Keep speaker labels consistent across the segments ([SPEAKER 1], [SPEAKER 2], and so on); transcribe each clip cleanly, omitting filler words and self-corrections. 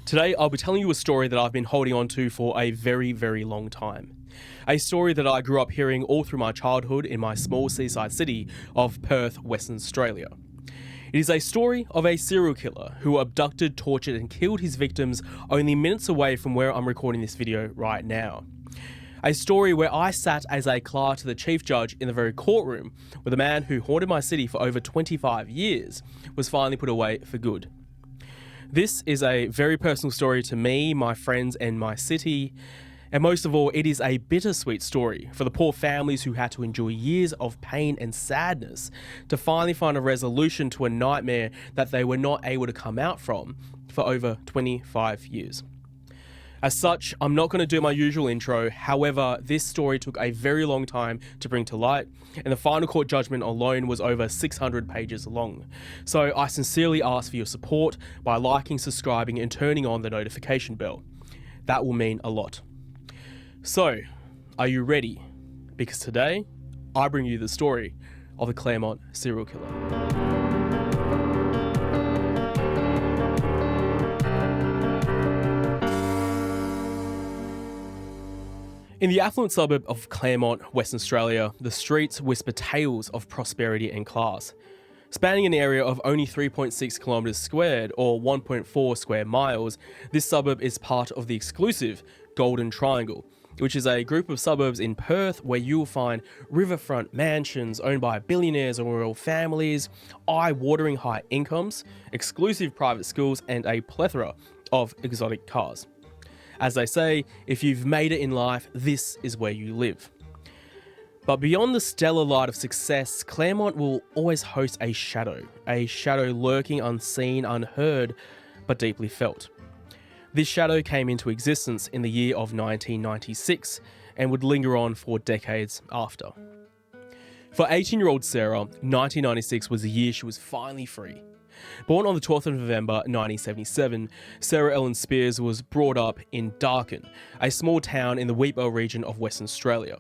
[SPEAKER 1] Today, I'll be telling you a story that I've been holding on to for a very, very long time. A story that I grew up hearing all through my childhood in my small seaside city of Perth, Western Australia. It is a story of a serial killer who abducted, tortured, and killed his victims only minutes away from where I'm recording this video right now. A story where I sat as a clerk to the chief judge in the very courtroom where the man who haunted my city for over 25 years was finally put away for good. This is a very personal story to me, my friends, and my city. And most of all, it is a bittersweet story for the poor families who had to endure years of pain and sadness to finally find a resolution to a nightmare that they were not able to come out from for over 25 years. As such, I'm not going to do my usual intro. However, this story took a very long time to bring to light, and the final court judgment alone was over 600 pages long. So I sincerely ask for your support by liking, subscribing, and turning on the notification bell. That will mean a lot. So, are you ready? Because today, I bring you the story of the Claremont serial killer. In the affluent suburb of Claremont, Western Australia, the streets whisper tales of prosperity and class. Spanning an area of only 3.6 kilometres squared, or 1.4 square miles, this suburb is part of the exclusive Golden Triangle, which is a group of suburbs in Perth where you will find riverfront mansions owned by billionaires or royal families, eye-watering high incomes, exclusive private schools, and a plethora of exotic cars. As they say, if you've made it in life, this is where you live. But beyond the stellar light of success, Claremont will always host a shadow lurking unseen, unheard, but deeply felt. This shadow came into existence in the year of 1996 and would linger on for decades after. For 18-year-old Sarah, 1996 was the year she was finally free. Born on the 12th of November 1977, Sarah Ellen Spears was brought up in Darkin, a small town in the Wheatbelt region of Western Australia.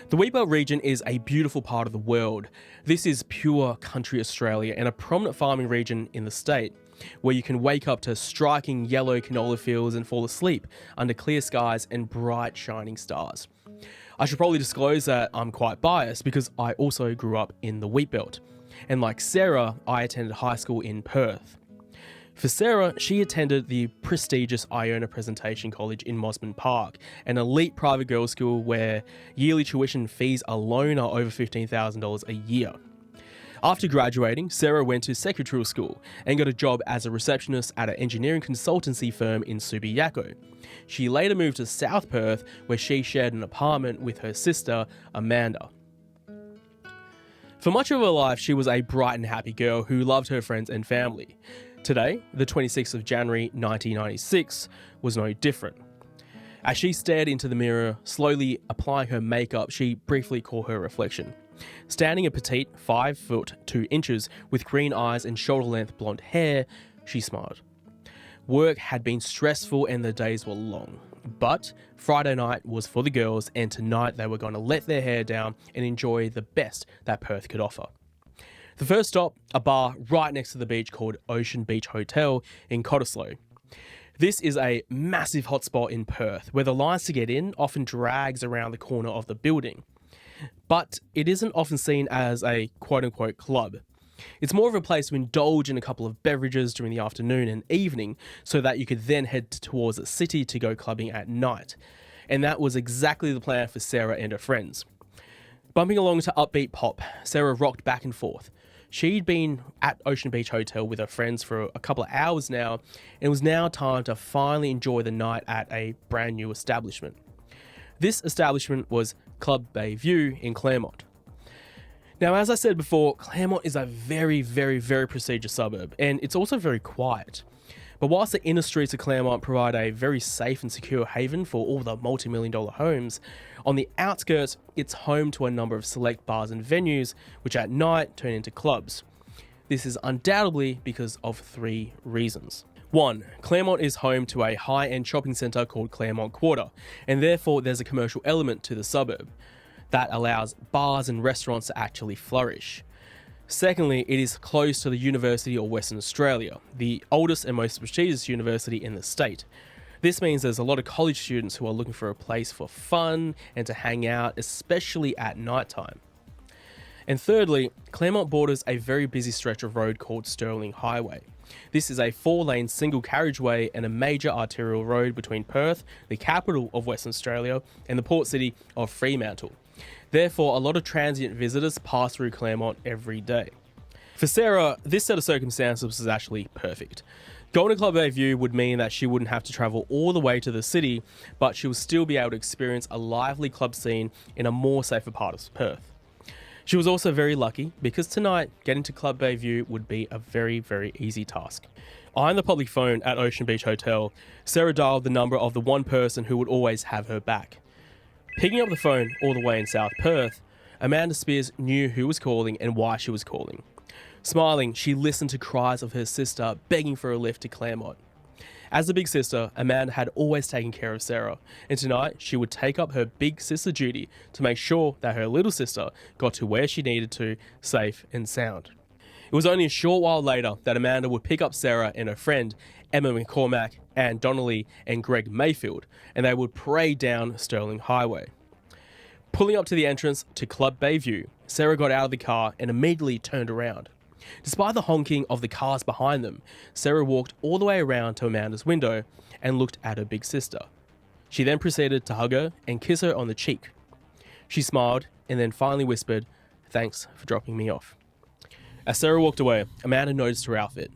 [SPEAKER 1] The Wheatbelt region is a beautiful part of the world. This is pure country Australia and a prominent farming region in the state, where you can wake up to striking yellow canola fields and fall asleep under clear skies and bright shining stars. I should probably disclose that I'm quite biased because I also grew up in the Wheatbelt. And like Sarah, I attended high school in Perth. For Sarah, she attended the prestigious Iona Presentation College in Mosman Park, an elite private girls' school where yearly tuition fees alone are over $15,000 a year. After graduating, Sarah went to secretarial school and got a job as a receptionist at an engineering consultancy firm in Subiaco. She later moved to South Perth, where she shared an apartment with her sister, Amanda. For much of her life, she was a bright and happy girl who loved her friends and family. Today, the 26th of January 1996, was no different. As she stared into the mirror, slowly applying her makeup, she briefly caught her reflection. Standing a petite 5 foot 2 inches with green eyes and shoulder-length blonde hair, she smiled. Work had been stressful and the days were long. But Friday night was for the girls, and tonight they were going to let their hair down and enjoy the best that Perth could offer. The first stop, a bar right next to the beach called Ocean Beach Hotel in Cottesloe. This is a massive hotspot in Perth where the lines to get in often drags around the corner of the building. But it isn't often seen as a quote-unquote club. It's more of a place to indulge in a couple of beverages during the afternoon and evening so that you could then head towards the city to go clubbing at night. And that was exactly the plan for Sarah and her friends. Bumping along to upbeat pop, Sarah rocked back and forth. She'd been at Ocean Beach Hotel with her friends for a couple of hours now, and it was now time to finally enjoy the night at a brand new establishment. This establishment was Club Bayview in Claremont. Now, as I said before, Claremont is a very, very, very prestigious suburb, and it's also very quiet. But whilst the inner streets of Claremont provide a very safe and secure haven for all the multi-million-dollar homes, on the outskirts, it's home to a number of select bars and venues, which at night turn into clubs. This is undoubtedly because of 3 reasons. 1. Claremont is home to a high-end shopping centre called Claremont Quarter, and therefore there's a commercial element to the suburb that allows bars and restaurants to actually flourish. Secondly, it is close to the University of Western Australia, the oldest and most prestigious university in the state. This means there's a lot of college students who are looking for a place for fun and to hang out, especially at night time. And thirdly, Claremont borders a very busy stretch of road called Stirling Highway. This is a 4-lane single carriageway and a major arterial road between Perth, the capital of Western Australia, and the port city of Fremantle. Therefore, a lot of transient visitors pass through Claremont every day. For Sarah, this set of circumstances was actually perfect. Going to Club Bay View would mean that she wouldn't have to travel all the way to the city, but she would still be able to experience a lively club scene in a more safer part of Perth. She was also very lucky because tonight, getting to Club Bay View would be a very, very easy task. On the public phone at Ocean Beach Hotel, Sarah dialed the number of the one person who would always have her back. Picking up the phone all the way in South Perth, Amanda Spears knew who was calling and why she was calling. Smiling, she listened to cries of her sister begging for a lift to Claremont. As the big sister, Amanda had always taken care of Sarah, and tonight she would take up her big sister duty to make sure that her little sister got to where she needed to, safe and sound. It was only a short while later that Amanda would pick up Sarah and her friend, Emma McCormack, Anne Donnelly and Greg Mayfield, and they would parade down Stirling Highway. Pulling up to the entrance to Club Bay View, Sarah got out of the car and immediately turned around. Despite the honking of the cars behind them, Sarah walked all the way around to Amanda's window and looked at her big sister. She then proceeded to hug her and kiss her on the cheek. She smiled and then finally whispered, "Thanks for dropping me off." As Sarah walked away, Amanda noticed her outfit.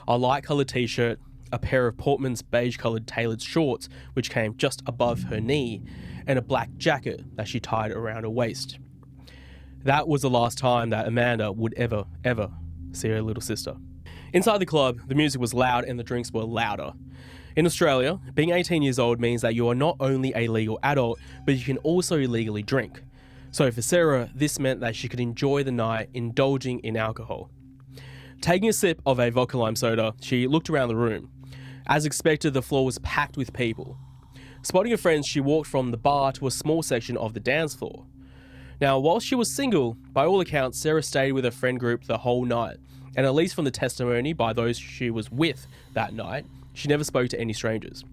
[SPEAKER 1] A light-coloured t-shirt, a pair of Portman's beige-coloured tailored shorts which came just above her knee, and a black jacket that she tied around her waist. That was the last time that Amanda would ever see her little sister. Inside the club, the music was loud and the drinks were louder. In Australia, being 18 years old means that you are not only a legal adult, but you can also legally drink. So for Sarah, this meant that she could enjoy the night indulging in alcohol. Taking a sip of a vodka lime soda, she looked around the room. As expected, the floor was packed with people. Spotting her friends, she walked from the bar to a small section of the dance floor. Now, while she was single, by all accounts, Sarah stayed with her friend group the whole night, and at least from the testimony by those she was with that night, she never spoke to any strangers.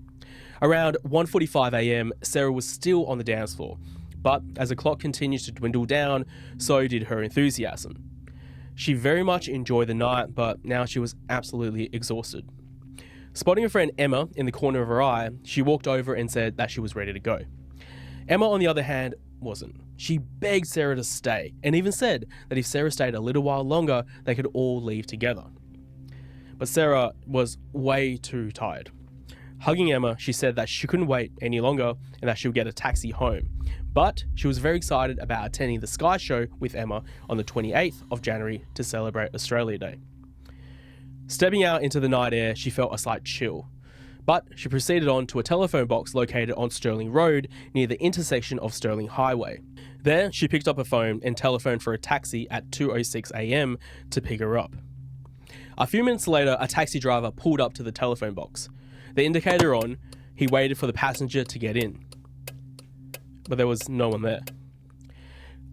[SPEAKER 1] Around 1:45 a.m, Sarah was still on the dance floor, but as the clock continued to dwindle down, so did her enthusiasm. She very much enjoyed the night, but now she was absolutely exhausted. Spotting her friend Emma in the corner of her eye, she walked over and said that she was ready to go. Emma, on the other hand, wasn't. She begged Sarah to stay, and even said that if Sarah stayed a little while longer, they could all leave together. But Sarah was way too tired. Hugging Emma, she said that she couldn't wait any longer and that she would get a taxi home. But she was very excited about attending the Sky Show with Emma on the 28th of January to celebrate Australia Day. Stepping out into the night air, she felt a slight chill. But she proceeded on to a telephone box located on Stirling Road near the intersection of Stirling Highway. There, she picked up her phone and telephoned for a taxi at 2:06 a.m. to pick her up. A few minutes later, a taxi driver pulled up to the telephone box. The indicator on, he waited for the passenger to get in. But there was no one there.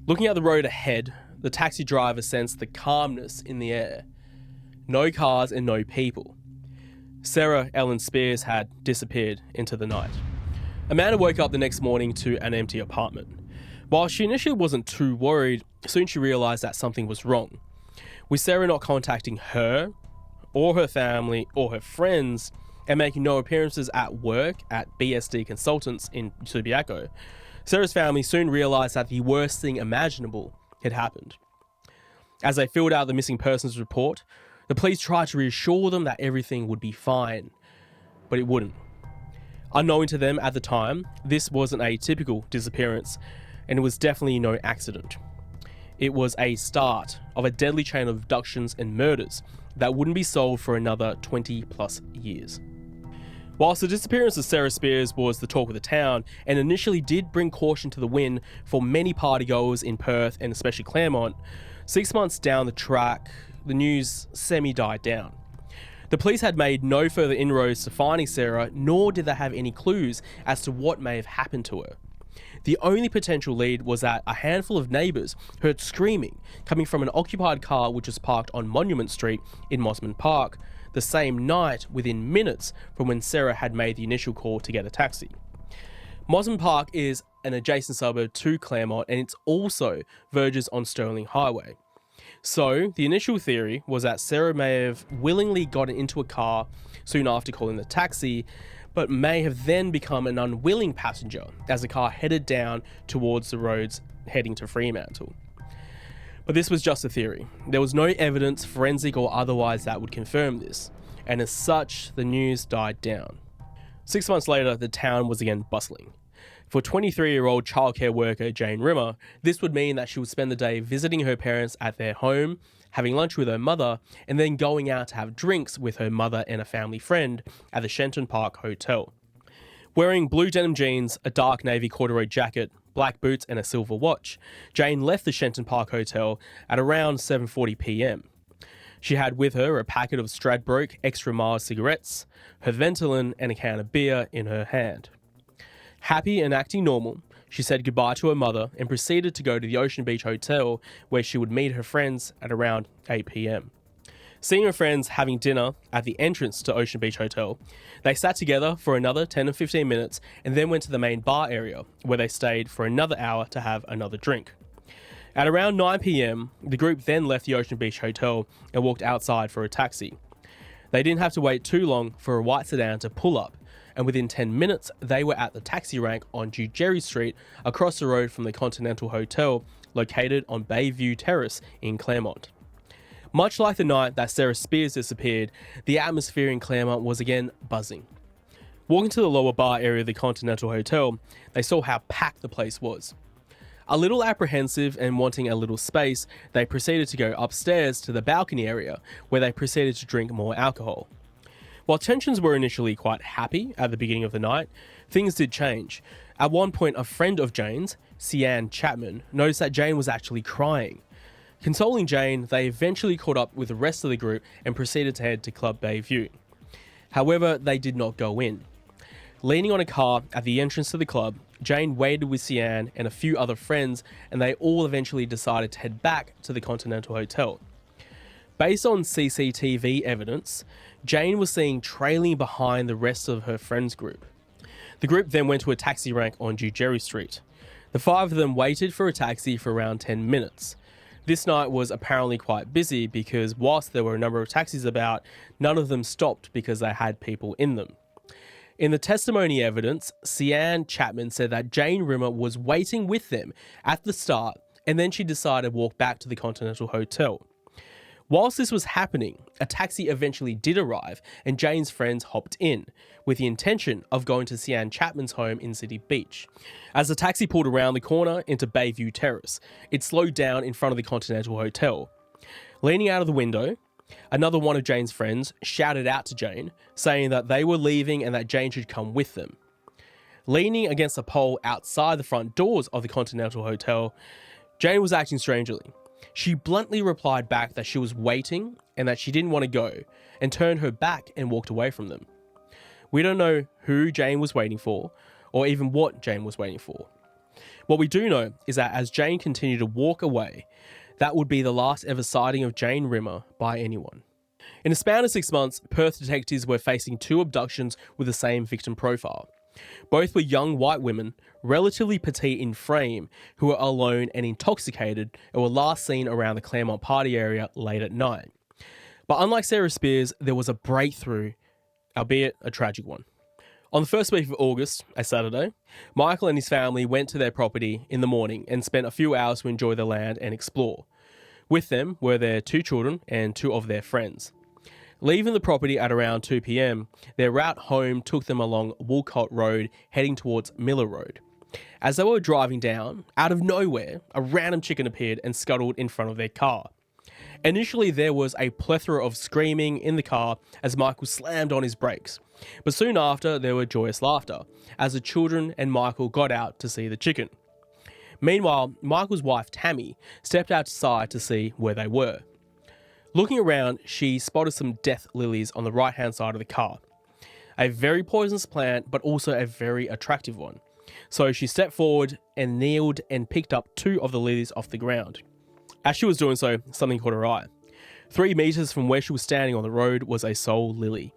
[SPEAKER 1] Looking at the road ahead, the taxi driver sensed the calmness in the air. No cars and no people. Sarah Ellen Spears had disappeared into the night. Amanda woke up the next morning to an empty apartment. While she initially wasn't too worried, soon she realised that something was wrong. With Sarah not contacting her, or her family, or her friends, and making no appearances at work at BSD Consultants in Subiaco, Sarah's family soon realised that the worst thing imaginable had happened. As they filled out the missing persons report, the police tried to reassure them that everything would be fine, but it wouldn't. Unknowing to them at the time, this wasn't a typical disappearance, and it was definitely no accident. It was a start of a deadly chain of abductions and murders that wouldn't be solved for another 20 plus years. Whilst the disappearance of Sarah Spears was the talk of the town and initially did bring caution to the wind for many partygoers in Perth and especially Claremont, 6 months down the track, the news semi-died down. The police had made no further inroads to finding Sarah, nor did they have any clues as to what may have happened to her. The only potential lead was that a handful of neighbours heard screaming coming from an occupied car which was parked on Monument Street in Mosman Park the same night, within minutes from when Sarah had made the initial call to get a taxi. Mosman Park is an adjacent suburb to Claremont, and it's also verges on Stirling Highway. So the initial theory was that Sarah may have willingly gotten into a car soon after calling the taxi, but may have then become an unwilling passenger as the car headed down towards the roads heading to Fremantle. But this was just a theory. There was no evidence, forensic or otherwise, that would confirm this, and as such, the news died down. 6 months later, the town was again bustling. For 23-year-old childcare worker Jane Rimmer, this would mean that she would spend the day visiting her parents at their home, having lunch with her mother, and then going out to have drinks with her mother and a family friend at the Shenton Park Hotel. Wearing blue denim jeans, a dark navy corduroy jacket, black boots and a silver watch, Jane left the Shenton Park Hotel at around 7:40 p.m. She had with her a packet of Stradbroke Extra Mild cigarettes, her Ventolin and a can of beer in her hand. Happy and acting normal, she said goodbye to her mother and proceeded to go to the Ocean Beach Hotel, where she would meet her friends at around 8 p.m. Seeing her friends having dinner at the entrance to Ocean Beach Hotel, they sat together for another 10 or 15 minutes and then went to the main bar area, where they stayed for another hour to have another drink. At around 9 p.m, the group then left the Ocean Beach Hotel and walked outside for a taxi. They didn't have to wait too long for a white sedan to pull up, and within 10 minutes, they were at the taxi rank on New Jerry Street, across the road from the Continental Hotel, located on Bayview Terrace in Claremont. Much like the night that Sarah Spears disappeared, the atmosphere in Claremont was again buzzing. Walking to the lower bar area of the Continental Hotel, they saw how packed the place was. A little apprehensive and wanting a little space, they proceeded to go upstairs to the balcony area, where they proceeded to drink more alcohol. While tensions were initially quite happy at the beginning of the night, things did change. At one point, a friend of Jane's, Sian Chapman, noticed that Jane was actually crying. Consoling Jane, they eventually caught up with the rest of the group and proceeded to head to Club Bayview. However, they did not go in. Leaning on a car at the entrance to the club, Jane waited with Sian and a few other friends, and they all eventually decided to head back to the Continental Hotel. Based on CCTV evidence, Jane was seen trailing behind the rest of her friends group. The group then went to a taxi rank on New Jerry Street. The five of them waited for a taxi for around 10 minutes. This night was apparently quite busy because whilst there were a number of taxis about, none of them stopped because they had people in them. In the testimony evidence, Sian Chapman said that Jane Rimmer was waiting with them at the start, and then she decided to walk back to the Continental Hotel. Whilst this was happening, a taxi eventually did arrive and Jane's friends hopped in, with the intention of going to Sian Chapman's home in City Beach. As the taxi pulled around the corner into Bayview Terrace, it slowed down in front of the Continental Hotel. Leaning out of the window, another one of Jane's friends shouted out to Jane, saying that they were leaving and that Jane should come with them. Leaning against a pole outside the front doors of the Continental Hotel, Jane was acting strangely. She bluntly replied back that she was waiting and that she didn't want to go, and turned her back and walked away from them. We don't know who Jane was waiting for, or even what Jane was waiting for. What we do know is that as Jane continued to walk away, that would be the last ever sighting of Jane Rimmer by anyone. In a span of 6 months, Perth detectives were facing 2 abductions with the same victim profile. Both were young white women, relatively petite in frame, who were alone and intoxicated and were last seen around the Claremont party area late at night. But unlike Sarah Spears, there was a breakthrough, albeit a tragic one. On the first week of August, a Saturday, Michael and his family went to their property in the morning and spent a few hours to enjoy the land and explore. With them were their 2 children and 2 of their friends. Leaving the property at around 2 p.m, their route home took them along Woolcott Road, heading towards Miller Road. As they were driving down, out of nowhere, a random chicken appeared and scuttled in front of their car. Initially, there was a plethora of screaming in the car as Michael slammed on his brakes, but soon after, there were joyous laughter as the children and Michael got out to see the chicken. Meanwhile, Michael's wife, Tammy, stepped outside to see where they were. Looking around, she spotted some death lilies on the right-hand side of the car. A very poisonous plant, but also a very attractive one. So she stepped forward and kneeled and picked up 2 of the lilies off the ground. As she was doing so, something caught her eye. 3 meters from where she was standing on the road was a soul lily.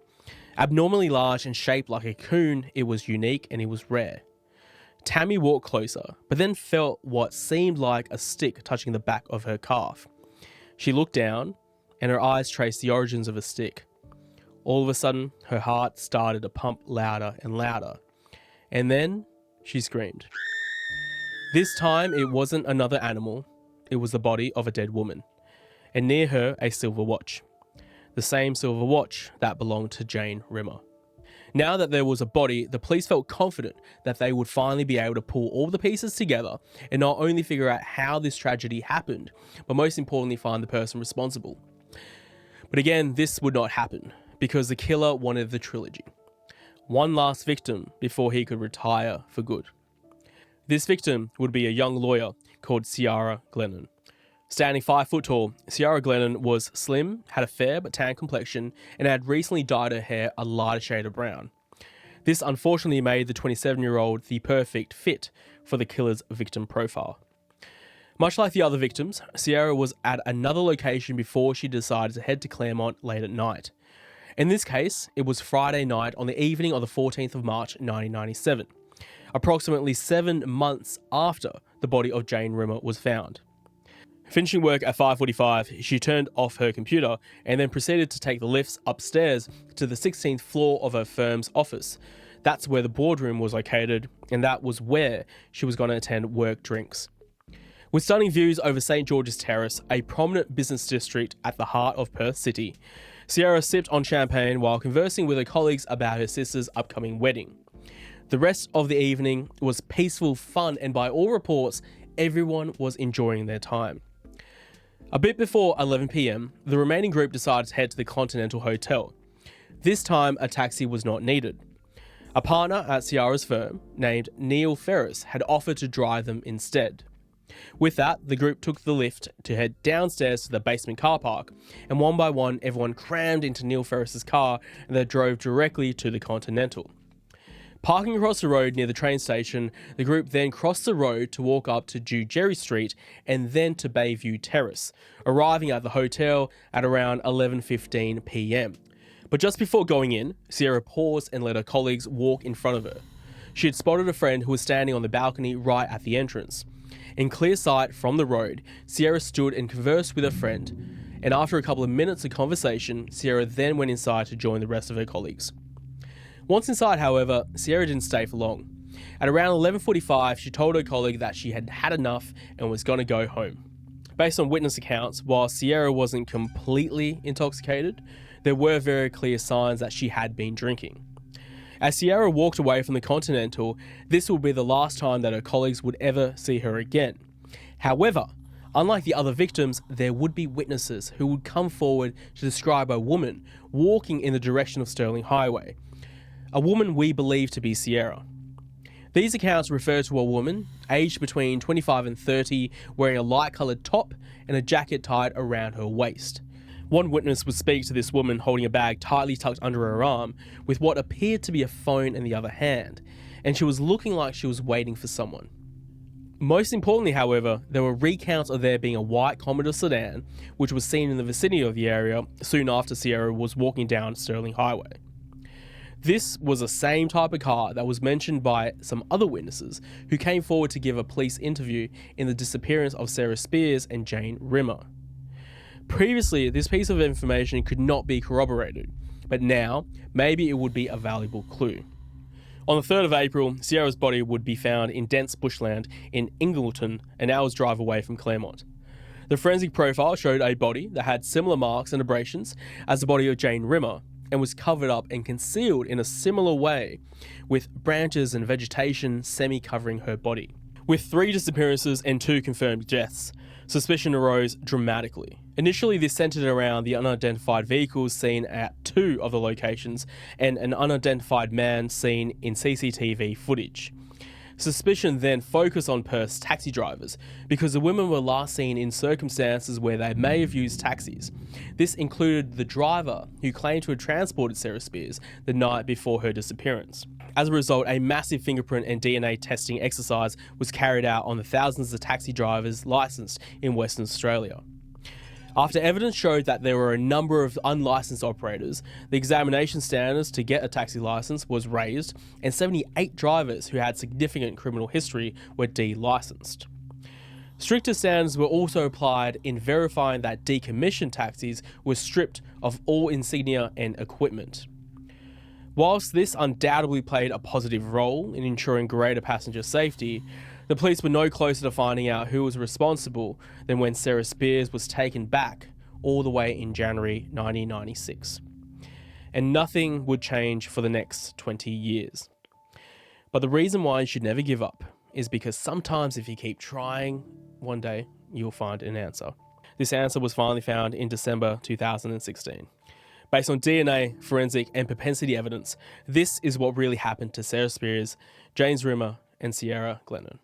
[SPEAKER 1] Abnormally large and shaped like a coon, it was unique and it was rare. Tammy walked closer, but then felt what seemed like a stick touching the back of her calf. She looked down, and her eyes traced the origins of a stick. All of a sudden, her heart started to pump louder and louder. And then, she screamed. This time, it wasn't another animal. It was the body of a dead woman. And near her, a silver watch. The same silver watch that belonged to Jane Rimmer. Now that there was a body, the police felt confident that they would finally be able to pull all the pieces together and not only figure out how this tragedy happened, but most importantly find the person responsible. But again, this would not happen because the killer wanted the trilogy. One last victim before he could retire for good. This victim would be a young lawyer called Ciara Glennon. Standing 5 foot tall, Ciara Glennon was slim, had a fair but tan complexion, and had recently dyed her hair a lighter shade of brown. This unfortunately made the 27-year-old the perfect fit for the killer's victim profile. Much like the other victims, Ciara was at another location before she decided to head to Claremont late at night. In this case, it was Friday night on the evening of the 14th of March 1997, approximately 7 months after the body of Jane Rimmer was found. Finishing work at 5:45, she turned off her computer and then proceeded to take the lifts upstairs to the 16th floor of her firm's office. That's where the boardroom was located, and that was where she was going to attend work drinks. With stunning views over St. George's Terrace, a prominent business district at the heart of Perth City, Ciara sipped on champagne while conversing with her colleagues about her sister's upcoming wedding. The rest of the evening was peaceful fun, and by all reports, everyone was enjoying their time. A bit before 11 p.m, the remaining group decided to head to the Continental Hotel. This time, a taxi was not needed. A partner at Ciara's firm, named Neil Ferris, had offered to drive them instead. With that, the group took the lift to head downstairs to the basement car park, and one by one, everyone crammed into Neil Ferris's car and they drove directly to the Continental. Parking across the road near the train station, the group then crossed the road to walk up to Jew Jerry Street and then to Bayview Terrace, arriving at the hotel at around 11:15 p.m. But just before going in, Ciara paused and let her colleagues walk in front of her. She had spotted a friend who was standing on the balcony right at the entrance. In clear sight from the road, Ciara stood and conversed with her friend, and after a couple of minutes of conversation, Ciara then went inside to join the rest of her colleagues. Once inside, however, Ciara didn't stay for long. At around 11:45, she told her colleague that she had had enough and was going to go home. Based on witness accounts, while Ciara wasn't completely intoxicated, there were very clear signs that she had been drinking. As Ciara walked away from the Continental, this would be the last time that her colleagues would ever see her again. However, unlike the other victims, there would be witnesses who would come forward to describe a woman walking in the direction of Stirling Highway. A woman we believe to be Ciara. These accounts refer to a woman, aged between 25 and 30, wearing a light-coloured top and a jacket tied around her waist. One witness would speak to this woman holding a bag tightly tucked under her arm with what appeared to be a phone in the other hand, and she was looking like she was waiting for someone. Most importantly, however, there were recounts of there being a white Commodore sedan, which was seen in the vicinity of the area soon after Ciara was walking down Stirling Highway. This was the same type of car that was mentioned by some other witnesses who came forward to give a police interview in the disappearance of Sarah Spears and Jane Rimmer. Previously, this piece of information could not be corroborated, but now, maybe it would be a valuable clue. On the 3rd of April, Ciara's body would be found in dense bushland in Ingleton, an hour's drive away from Claremont. The forensic profile showed a body that had similar marks and abrasions as the body of Jane Rimmer, and was covered up and concealed in a similar way, with branches and vegetation semi-covering her body. With 3 disappearances and 2 confirmed deaths, suspicion arose dramatically. Initially, this centered around the unidentified vehicles seen at 2 of the locations and an unidentified man seen in CCTV footage. Suspicion then focused on Perth's taxi drivers because the women were last seen in circumstances where they may have used taxis. This included the driver who claimed to have transported Sarah Spiers the night before her disappearance. As a result, a massive fingerprint and DNA testing exercise was carried out on the thousands of taxi drivers licensed in Western Australia. After evidence showed that there were a number of unlicensed operators, the examination standards to get a taxi license was raised, and 78 drivers who had significant criminal history were de-licensed. Stricter standards were also applied in verifying that decommissioned taxis were stripped of all insignia and equipment. Whilst this undoubtedly played a positive role in ensuring greater passenger safety, the police were no closer to finding out who was responsible than when Sarah Spiers was taken back all the way in January 1996. And nothing would change for the next 20 years. But the reason why you should never give up is because sometimes if you keep trying, one day you'll find an answer. This answer was finally found in December 2016. Based on DNA, forensic and propensity evidence, this is what really happened to Sarah Spiers, James Rimmer and Ciara Glennon.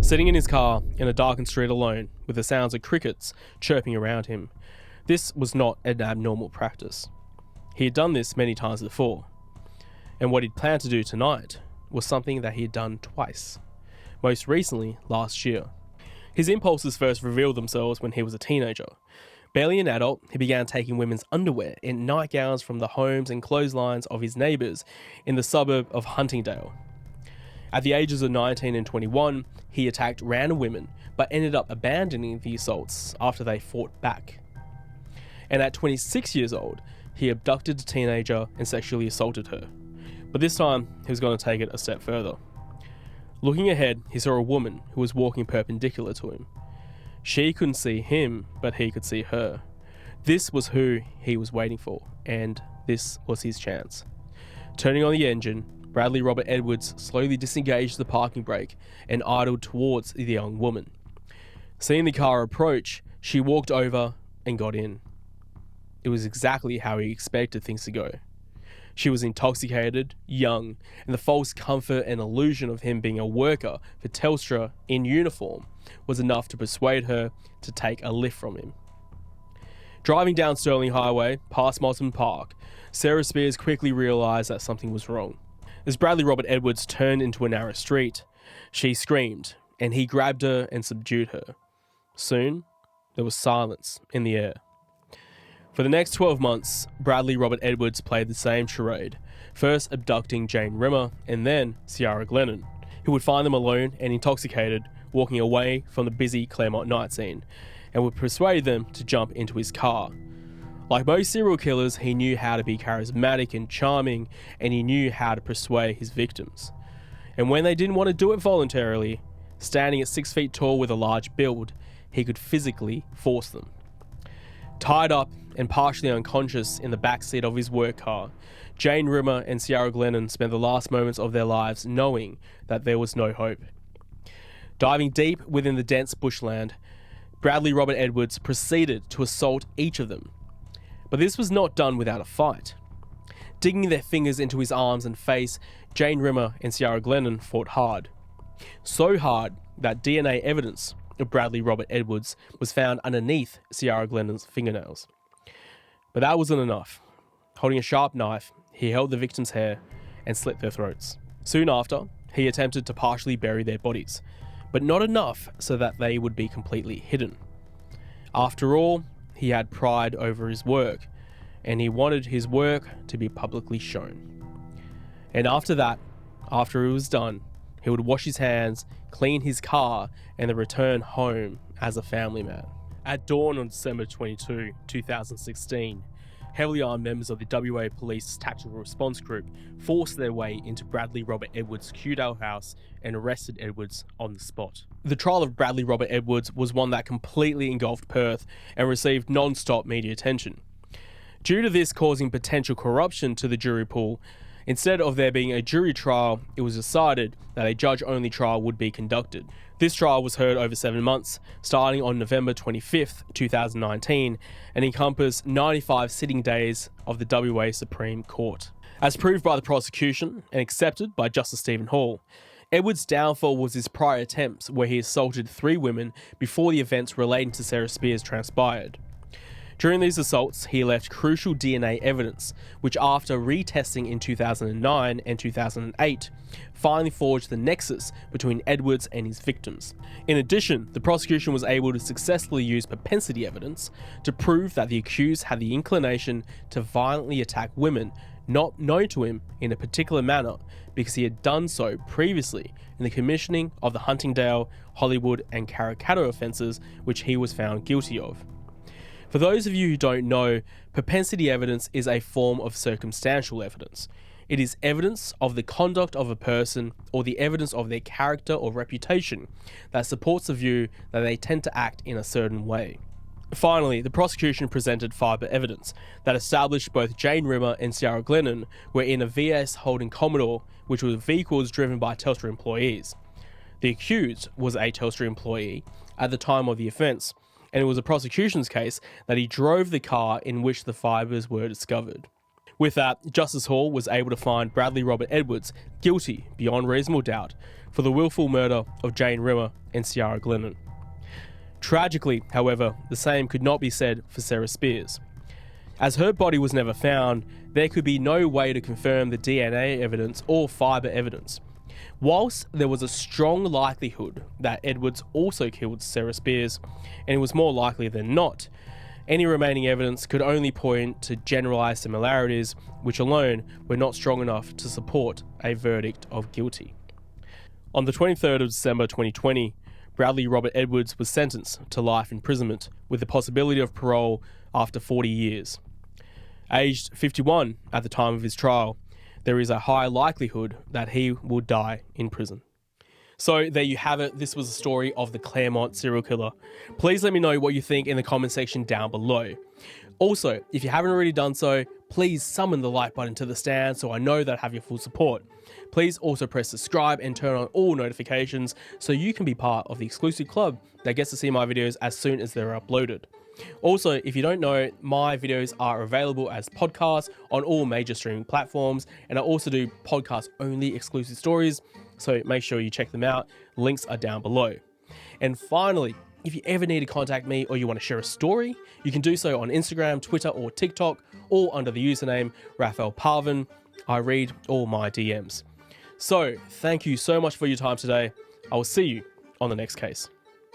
[SPEAKER 1] Sitting in his car in a darkened street alone with the sounds of crickets chirping around him, this was not an abnormal practice. He had done this many times before, and what he'd planned to do tonight was something that he had done twice, most recently last year. His impulses first revealed themselves when he was a teenager. Barely an adult, he began taking women's underwear and nightgowns from the homes and clotheslines of his neighbours in the suburb of Huntingdale. At the ages of 19 and 21, he attacked random women, but ended up abandoning the assaults after they fought back. And at 26 years old, he abducted a teenager and sexually assaulted her. But this time, he was going to take it a step further. Looking ahead, he saw a woman who was walking perpendicular to him. She couldn't see him, but he could see her. This was who he was waiting for, and this was his chance. Turning on the engine, Bradley Robert Edwards slowly disengaged the parking brake and idled towards the young woman. Seeing the car approach, she walked over and got in. It was exactly how he expected things to go. She was intoxicated, young, and the false comfort and illusion of him being a worker for Telstra in uniform was enough to persuade her to take a lift from him. Driving down Stirling Highway, past Mosman Park, Sarah Spiers quickly realised that something was wrong. As Bradley Robert Edwards turned into a narrow street, she screamed, and he grabbed her and subdued her. Soon, there was silence in the air. For the next 12 months, Bradley Robert Edwards played the same charade, first abducting Jane Rimmer and then Ciara Glennon, who would find them alone and intoxicated, walking away from the busy Claremont night scene, and would persuade them to jump into his car. Like most serial killers, he knew how to be charismatic and charming, and he knew how to persuade his victims. And when they didn't want to do it voluntarily, standing at 6 feet tall with a large build, he could physically force them. Tied up and partially unconscious in the backseat of his work car, Jane Rimmer and Ciara Glennon spent the last moments of their lives knowing that there was no hope. Diving deep within the dense bushland, Bradley Robert Edwards proceeded to assault each of them. But this was not done without a fight. Digging their fingers into his arms and face, Jane Rimmer and Ciara Glennon fought hard. So hard that DNA evidence of Bradley Robert Edwards was found underneath Ciara Glennon's fingernails. But that wasn't enough. Holding a sharp knife, he held the victim's hair and slit their throats. Soon after, he attempted to partially bury their bodies, but not enough so that they would be completely hidden. After all, he had pride over his work, and he wanted his work to be publicly shown. And after that, after it was done, he would wash his hands, clean his car, and then return home as a family man. At dawn on December 22, 2016, heavily armed members of the WA Police Tactical Response Group forced their way into Bradley Robert Edwards' Kewdale house and arrested Edwards on the spot. The trial of Bradley Robert Edwards was one that completely engulfed Perth and received non-stop media attention. Due to this causing potential corruption to the jury pool, instead of there being a jury trial, it was decided that a judge-only trial would be conducted. This trial was heard over 7 months, starting on November 25th, 2019, and encompassed 95 sitting days of the WA Supreme Court. As proved by the prosecution and accepted by Justice Stephen Hall, Edwards' downfall was his prior attempts where he assaulted 3 women before the events relating to Sarah Spears transpired. During these assaults, he left crucial DNA evidence, which after retesting in 2009 and 2008, finally forged the nexus between Edwards and his victims. In addition, the prosecution was able to successfully use propensity evidence to prove that the accused had the inclination to violently attack women not known to him in a particular manner because he had done so previously in the commissioning of the Huntingdale, Hollywood and Karrakatta offences which he was found guilty of. For those of you who don't know, propensity evidence is a form of circumstantial evidence. It is evidence of the conduct of a person or the evidence of their character or reputation that supports the view that they tend to act in a certain way. Finally, the prosecution presented fibre evidence that established both Jane Rimmer and Ciara Glennon were in a VS Holden Commodore, which were vehicles driven by Telstra employees. The accused was a Telstra employee at the time of the offence, and it was a prosecution's case that he drove the car in which the fibres were discovered. With that, Justice Hall was able to find Bradley Robert Edwards guilty beyond reasonable doubt for the willful murder of Jane Rimmer and Ciara Glennon. Tragically, however, the same could not be said for Sarah Spears. As her body was never found, there could be no way to confirm the DNA evidence or fibre evidence. Whilst there was a strong likelihood that Edwards also killed Sarah Spears, and it was more likely than not, any remaining evidence could only point to generalised similarities, which alone were not strong enough to support a verdict of guilty. On the 23rd of December 2020, Bradley Robert Edwards was sentenced to life imprisonment with the possibility of parole after 40 years. Aged 51 at the time of his trial, there is a high likelihood that he will die in prison. So there you have it. This was the story of the Claremont serial killer. Please let me know what you think in the comment section down below. Also, if you haven't already done so, please summon the like button to the stand so I know that I have your full support. Please also press subscribe and turn on all notifications so you can be part of the exclusive club that gets to see my videos as soon as they're uploaded. Also, if you don't know, my videos are available as podcasts on all major streaming platforms, and I also do podcast-only exclusive stories, so make sure you check them out. Links are down below. And finally, if you ever need to contact me or you want to share a story, you can do so on Instagram, Twitter, or TikTok, all under the username Raphael Parvin. I read all my DMs. So, thank you so much for your time today. I will see you on the next case.